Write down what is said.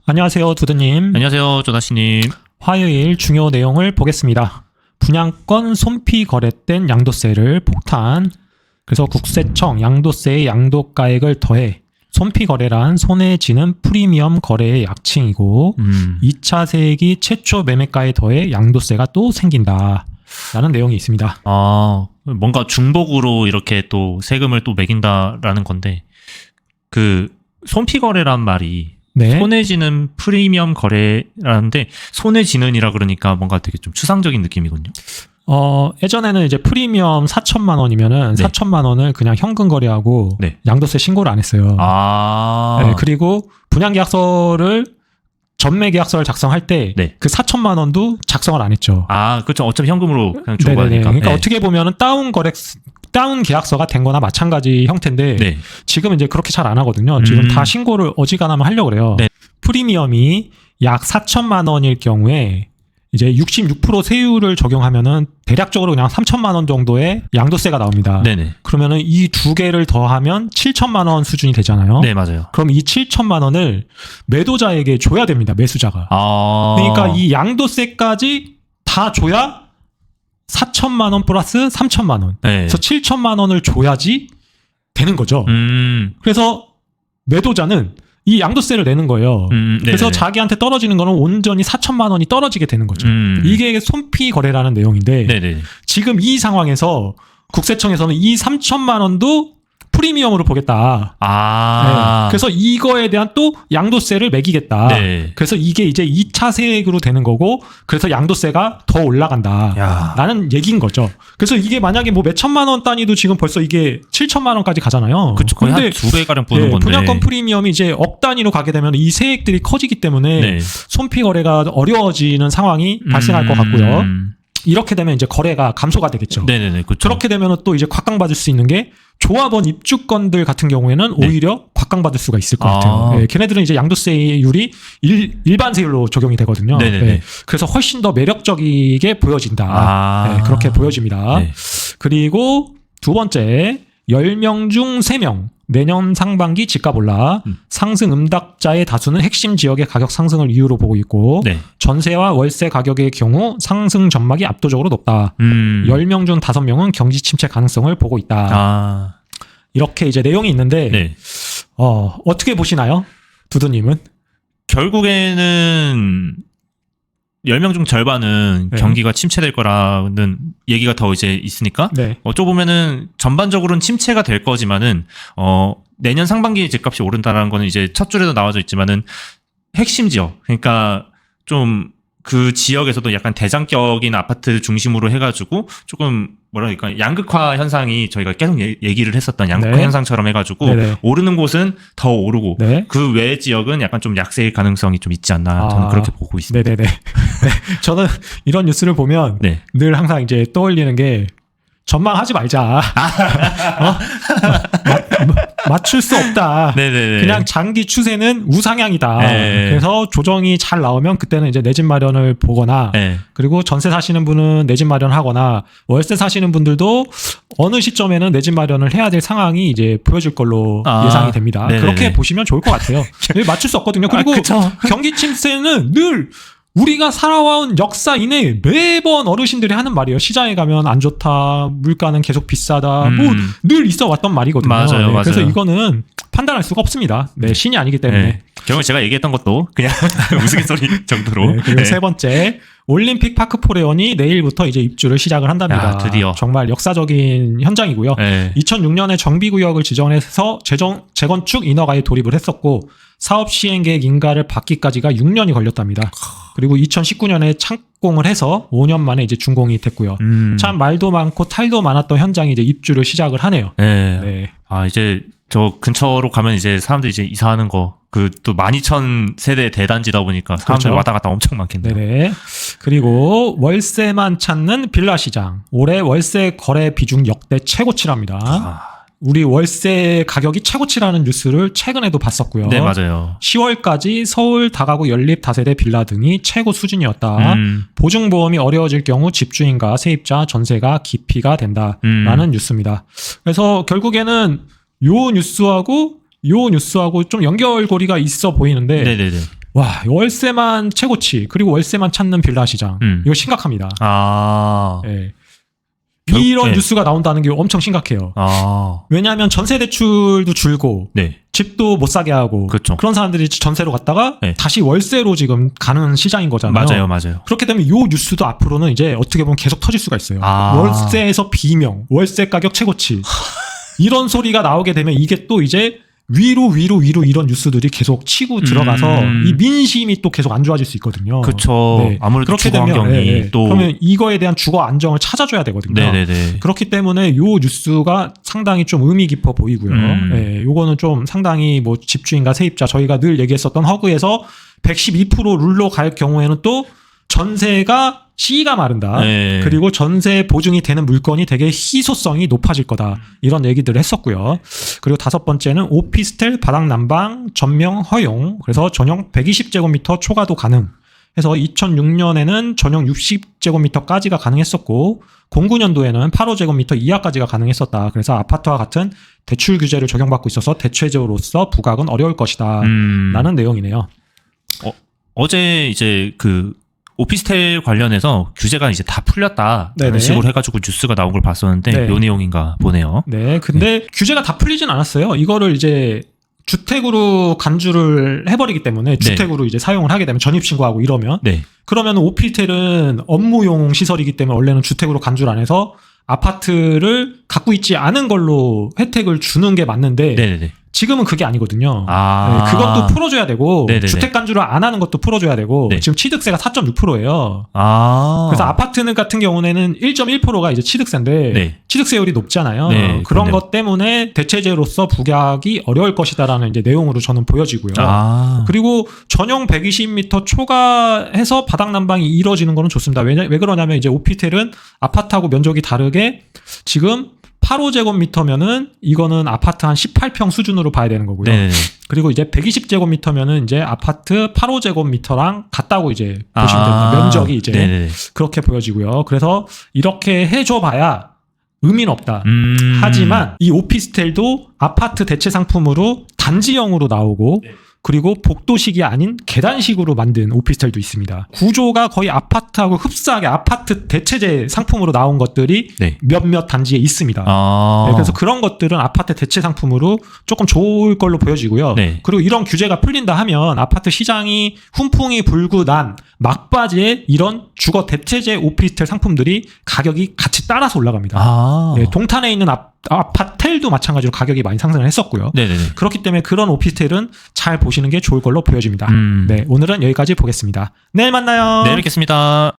안녕하세요, 두드님. 안녕하세요, 조다시님. 화요일 중요 내용을 보겠습니다. 분양권 손피 거래된 양도세를 폭탄. 그래서 국세청 양도세의 양도가액을 더해 손피 거래란 손해 지는 프리미엄 거래의 약칭이고 2차 세액이 최초 매매가에 더해 양도세가 또 생긴다. 라는 내용이 있습니다. 뭔가 중복으로 이렇게 또 세금을 또 매긴다라는 건데, 그 손피 거래란 말이 네. 손해 지는 프리미엄 거래라는데 손해 지는이라 그러니까 뭔가 되게 좀 추상적인 느낌이군요. 예전에는 이제 프리미엄 4천만 원이면은 네. 4천만 원을 그냥 현금 거래하고 네. 양도세 신고를 안 했어요. 네, 그리고 분양계약서를 전매계약서를 작성할 때 네. 그 4천만 원도 작성을 안 했죠. 그렇죠. 어차피 현금으로 그냥 주고 네네네. 가니까. 그러니까 네. 어떻게 보면은 다운 계약서가 된 거나 마찬가지 형태인데 네. 지금은 이제 그렇게 잘 안 하거든요. 지금 다 신고를 어지간하면 하려고 그래요. 네. 프리미엄이 약 4천만 원일 경우에 이제 66% 세율을 적용하면은 대략적으로 그냥 3천만 원 정도의 양도세가 나옵니다. 네네. 그러면은 이 두 개를 더하면 7천만 원 수준이 되잖아요. 네, 맞아요. 그럼 이 7천만 원을 매도자에게 줘야 됩니다. 매수자가. 그러니까 이 양도세까지 다 줘야 4천만 원 플러스 3천만 원. 네. 그래서 7천만 원을 줘야지 되는 거죠. 그래서 매도자는 이 양도세를 내는 거예요. 그래서 자기한테 떨어지는 거는 온전히 4천만 원이 떨어지게 되는 거죠. 이게 손피 거래라는 내용인데 네네. 지금 이 상황에서 국세청에서는 이 3천만 원도 프리미엄으로 보겠다. 네. 그래서 이거에 대한 또 양도세를 매기겠다. 네. 그래서 이게 이제 2차 세액으로 되는 거고, 그래서 양도세가 더 올라간다. 야. 라는 얘기인 거죠. 그래서 이게 만약에 뭐 몇 천만 원 단위도 지금 벌써 이게 7천만 원까지 가잖아요. 그쵸. 거의 한 2배가량 보는 건데. 분양권 프리미엄이 이제 억 단위로 가게 되면 이 세액들이 커지기 때문에 네. 손피 거래가 어려워지는 상황이 발생할 것 같고요. 이렇게 되면 이제 거래가 감소가 되겠죠. 네네네. 그렇죠. 그렇게 되면 또 이제 곽강받을 수 있는 게 조합원 입주권들 같은 경우에는 네. 오히려 곽강받을 수가 있을 것 같아요. 네, 걔네들은 이제 양도세율이 일반 세율로 적용이 되거든요. 네네네. 그래서 훨씬 더 매력적이게 보여진다. 그렇게 보여집니다. 네. 그리고 두 번째, 10명 중 3명. 내년 상반기 집값 올라 상승 응답자의 다수는 핵심 지역의 가격 상승을 이유로 보고 있고 네. 전세와 월세 가격의 경우 상승 전망이 압도적으로 높다. 10명 중 5명은 경기 침체 가능성을 보고 있다. 이렇게 이제 내용이 있는데 네. 어떻게 보시나요? 두두님은? 결국에는 10명 중 절반은 네. 경기가 침체될 거라는 얘기가 더 이제 있으니까 네. 어쩌고 보면은 전반적으로는 침체가 될 거지만은 내년 상반기에 집값이 오른다라는 거는 이제 첫 줄에도 나와져 있지만은 핵심 지역, 그러니까 좀 그 지역에서도 약간 대장격인 아파트 중심으로 해가지고 조금 뭐랄까 양극화 현상이 저희가 계속 얘기를 했었던 양극화 네. 현상처럼 해가지고 네네. 오르는 곳은 더 오르고 네. 그 외의 지역은 약간 좀 약세일 가능성이 좀 있지 않나 저는 그렇게 보고 있습니다. 네네네. 네. 저는 이런 뉴스를 보면 네. 늘 항상 이제 떠올리는 게 전망하지 말자. 맞출 수 없다. 네네네. 그냥 장기 추세는 우상향이다. 네. 그래서 조정이 잘 나오면 그때는 이제 내 집 마련을 보거나 네. 그리고 전세 사시는 분은 내 집 마련하거나 월세 사시는 분들도 어느 시점에는 내 집 마련을 해야 될 상황이 이제 보여질 걸로 예상이 됩니다. 네네네. 그렇게 보시면 좋을 것 같아요. 맞출 수 없거든요. 그리고 경기 침체는 늘 우리가 살아온 역사 이내에 매번 어르신들이 하는 말이에요. 시장에 가면 안 좋다, 물가는 계속 비싸다, 뭐 늘 있어 왔던 말이거든요. 맞아요, 맞아요. 그래서 이거는 판단할 수가 없습니다. 네, 신이 아니기 때문에. 네. 결국 제가 얘기했던 것도 그냥 우스갯소리 정도로. 네, 그리고 세 번째, 올림픽 파크 포레온이 내일부터 이제 입주를 시작을 한답니다. 야, 드디어. 정말 역사적인 현장이고요. 네. 2006년에 정비구역을 지정해서 재건축 인허가에 돌입을 했었고 사업 시행 계획 인가를 받기까지가 6년이 걸렸답니다. 그리고 2019년에 착공을 해서 5년 만에 이제 준공이 됐고요. 참 말도 많고 탈도 많았던 현장이 이제 입주를 시작을 하네요. 네. 네. 이제 저 근처로 가면 이제 사람들이 이제 이사하는 거, 그 또 12,000 세대 대단지다 보니까 사람들 그렇죠. 왔다 갔다 엄청 많겠네요. 네네. 그리고 월세만 찾는 빌라 시장. 올해 월세 거래 비중 역대 최고치랍니다. 우리 월세 가격이 최고치라는 뉴스를 최근에도 봤었고요. 네, 맞아요. 10월까지 서울 다가구 연립 다세대 빌라 등이 최고 수준이었다. 보증보험이 어려워질 경우 집주인과 세입자 전세가 기피가 된다라는 뉴스입니다. 그래서 결국에는 요 뉴스하고 좀 연결고리가 있어 보이는데 네네네. 와, 월세만 최고치, 그리고 월세만 찾는 빌라 시장. 이거 심각합니다. 예. 이런 네. 뉴스가 나온다는 게 엄청 심각해요. 아. 왜냐하면 전세 대출도 줄고 네. 집도 못 사게 하고 그렇죠. 그런 사람들이 전세로 갔다가 네. 다시 월세로 지금 가는 시장인 거잖아요. 맞아요. 그렇게 되면 이 뉴스도 앞으로는 이제 어떻게 보면 계속 터질 수가 있어요. 아. 월세에서 비명, 월세 가격 최고치 이런 소리가 나오게 되면 이게 또 이제 위로 이런 뉴스들이 계속 치고 들어가서 이 민심이 또 계속 안 좋아질 수 있거든요. 그렇죠. 네. 아무래도 그렇게 주거 되면, 환경이 또 그러면 이거에 대한 주거 안정을 찾아줘야 되거든요. 네네네. 그렇기 때문에 요 뉴스가 상당히 좀 의미 깊어 보이고요. 예, 요거는 좀 상당히 뭐 집주인과 세입자 저희가 늘 얘기했었던 허그에서 112% 룰로 갈 경우에는 또 전세가 씨가 마른다. 네. 그리고 전세 보증이 되는 물건이 되게 희소성이 높아질 거다. 이런 얘기들을 했었고요. 그리고 다섯 번째는 오피스텔 바닥 난방 전명 허용. 그래서 전용 120제곱미터 초과도 가능. 해서 2006년에는 전용 60제곱미터까지가 가능했었고 09년도에는 85제곱미터 이하까지가 가능했었다. 그래서 아파트와 같은 대출 규제를 적용받고 있어서 대체적으로서 부각은 어려울 것이다. 라는 내용이네요. 어제 이제 그 오피스텔 관련해서 규제가 이제 다 풀렸다라는 네네. 식으로 해가지고 뉴스가 나온 걸 봤었는데 네. 요 내용인가 보네요. 네, 근데 규제가 다 풀리진 않았어요. 이거를 이제 주택으로 간주를 해버리기 때문에 주택으로 이제 사용을 하게 되면 전입신고하고 이러면 네. 그러면 오피스텔은 업무용 시설이기 때문에 원래는 주택으로 간주를 안 해서 아파트를 갖고 있지 않은 걸로 혜택을 주는 게 맞는데 네네네. 지금은 그게 아니거든요. 아. 네, 그것도 풀어줘야 되고 네네네. 주택 간주를 안 하는 것도 풀어줘야 되고 네. 지금 취득세가 4.6%예요. 아. 그래서 아파트 같은 경우에는 1.1%가 이제 취득세인데 네. 취득세율이 높잖아요. 네, 그런 그러네요. 것 때문에 대체제로서 부각이 어려울 것이다라는 이제 내용으로 저는 보여지고요. 아. 그리고 전용 120m 초과해서 바닥 난방이 이루어지는 거는 좋습니다. 왜 그러냐면 이제 오피스텔은 아파트하고 면적이 다르게 지금 85제곱미터면은 이거는 아파트 한 18평 수준으로 봐야 되는 거고요. 네네네. 그리고 이제 120제곱미터면은 이제 아파트 85제곱미터랑 같다고 이제 보시면 됩니다. 면적이 이제 네네네. 그렇게 보여지고요. 그래서 이렇게 해줘봐야 의미는 없다. 하지만 이 오피스텔도 아파트 대체 상품으로 단지형으로 나오고 그리고 복도식이 아닌 계단식으로 만든 오피스텔도 있습니다. 구조가 거의 아파트하고 흡사하게 아파트 대체제 상품으로 나온 것들이 네. 몇몇 단지에 있습니다. 아. 네, 그래서 그런 것들은 아파트 대체 상품으로 조금 좋을 걸로 보여지고요. 네. 그리고 이런 규제가 풀린다 하면 아파트 시장이 훈풍이 불고 난 막바지에 이런 주거 대체제 오피스텔 상품들이 가격이 같이 따라서 올라갑니다. 아. 네, 동탄에 있는 아파텔도 마찬가지로 가격이 많이 상승을 했었고요. 네네네. 그렇기 때문에 그런 오피스텔은 잘 보시는 게 좋을 걸로 보여집니다. 네. 네, 오늘은 여기까지 보겠습니다. 내일 만나요. 내일 뵙겠습니다.